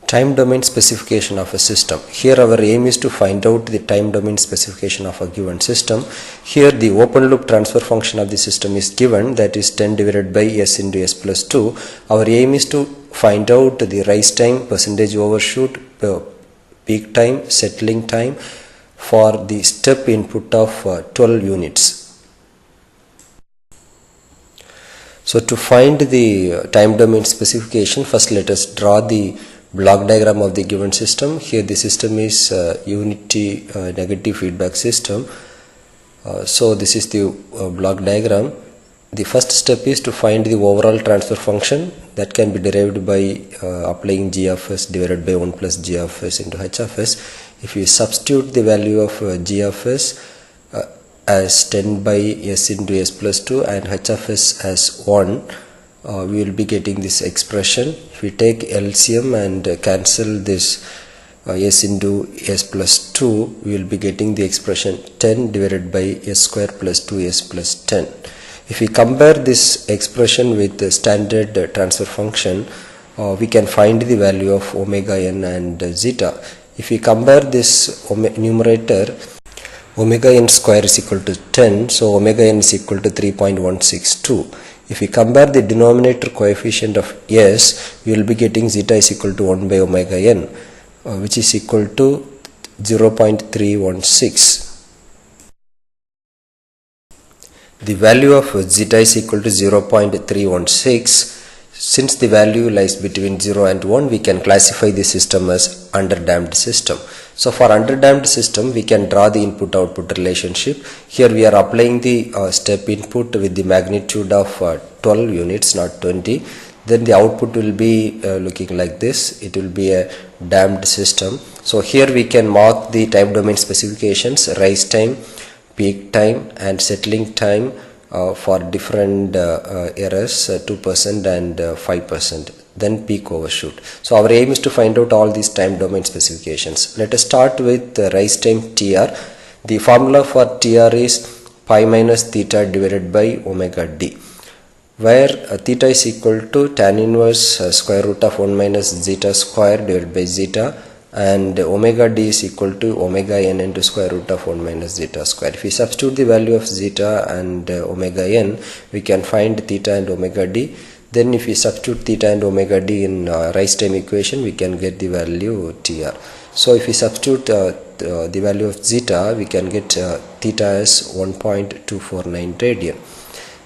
Time domain specification of a system. Here our aim is to find out the time domain specification of a given system. Here the open loop transfer function of the system is given, that is 10 divided by s into s plus 2. Our aim is to find out the rise time, percentage overshoot, peak time, settling time for the step input of 12 units. So to find the time domain specification, first let us draw the block diagram of the given system. Here the system is unity negative feedback system. So this is the block diagram. The first step is to find the overall transfer function that can be derived by applying g of s divided by 1 plus g of s into h of s. If you substitute the value of g of s as 10 by s into s plus 2 and h of s as 1, we will be getting this expression. If we take LCM and cancel this s into s plus 2, we will be getting the expression 10 divided by s square plus 2s plus 10. If we compare this expression with the standard transfer function, we can find the value of omega n and zeta. If we compare this numerator, omega n square is equal to 10, so omega n is equal to 3.162. If we compare the denominator coefficient of s, we will be getting zeta is equal to 1 by omega n, which is equal to 0.316. The value of zeta is equal to 0.316. Since the value lies between 0 and 1, we can classify the system as underdamped system. So for underdamped system, we can draw the input-output relationship. Here we are applying the step input with the magnitude of 12 units, not 20. Then the output will be looking like this. It will be a damped system. So here we can mark the time domain specifications, rise time, peak time and settling time for different errors, 2% and 5%. Then peak overshoot. So our aim is to find out all these time domain specifications. Let us start with the rise time TR. The formula for TR is pi minus theta divided by omega d, where theta is equal to tan inverse square root of 1 minus zeta square divided by zeta, and omega d is equal to omega n into square root of 1 minus zeta square. If we substitute the value of zeta and omega n, we can find theta and omega d. Then if we substitute theta and omega d in rise time equation, we can get the value TR. So if we substitute the value of zeta, we can get theta as 1.249 radian.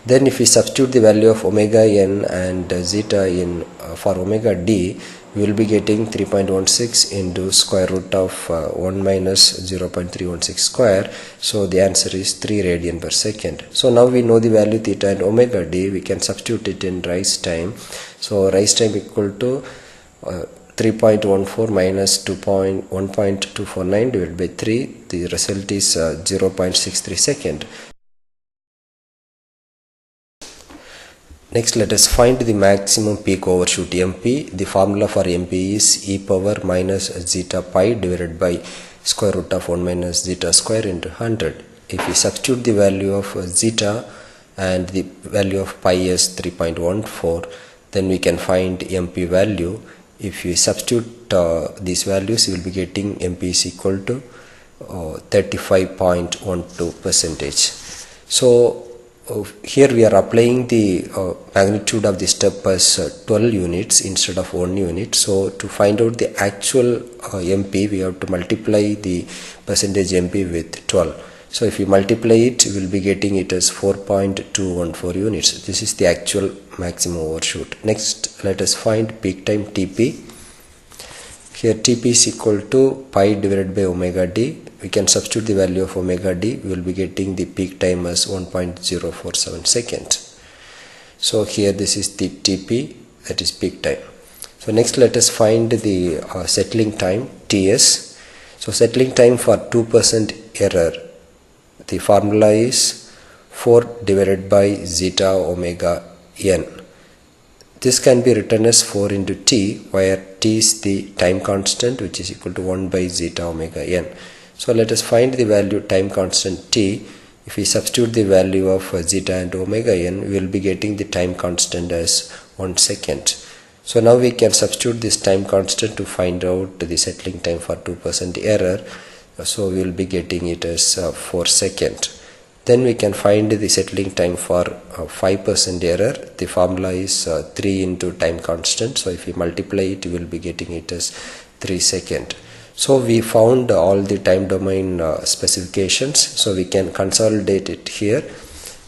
Then if we substitute the value of omega n and zeta in for omega d, we will be getting 3.16 into square root of 1 minus 0.316 square. So the answer is 3 radian per second. So now we know the value theta and omega d. We can substitute it in rise time. So rise time equal to 3.14 minus 1.249 divided by 3. The result is 0.63 second. Next, let us find the maximum peak overshoot MP. The formula for MP is e power minus zeta pi divided by square root of 1 minus zeta square into 100. If we substitute the value of zeta and the value of pi as 3.14, then we can find MP value. If we substitute these values, we will be getting MP is equal to 35.12%. So here we are applying the magnitude of the step as 12 units instead of 1 unit. So to find out the actual MP, we have to multiply the percentage MP with 12. So if we multiply it, we will be getting it as 4.214 units. This is the actual maximum overshoot. Next, let us find peak time TP. Here TP is equal to pi divided by omega d. We can substitute the value of omega d. We will be getting the peak time as 1.047 seconds. So here this is the TP, that is peak time. So next let us find the settling time TS. So settling time for 2% error. The formula is 4 divided by zeta omega n. This can be written as 4 into t, where t is the time constant, which is equal to 1 by zeta omega n. So let us find the value time constant t. If we substitute the value of zeta and omega n, we will be getting the time constant as 1 second. So now we can substitute this time constant to find out the settling time for 2% error. So we will be getting it as 4 seconds. Then we can find the settling time for 5% error. The formula is 3 into time constant. So if we multiply it, we will be getting it as 3 seconds. So we found all the time domain specifications. So we can consolidate it here.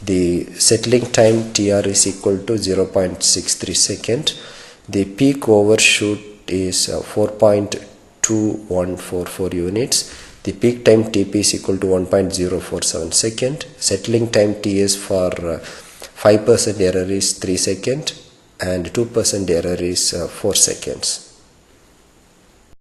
The settling time TR is equal to 0.63 second. The peak overshoot is 4.2144 units. The peak time TP is equal to 1.047 second. Settling time TS for 5% error is 3 seconds and 2% error is 4 seconds.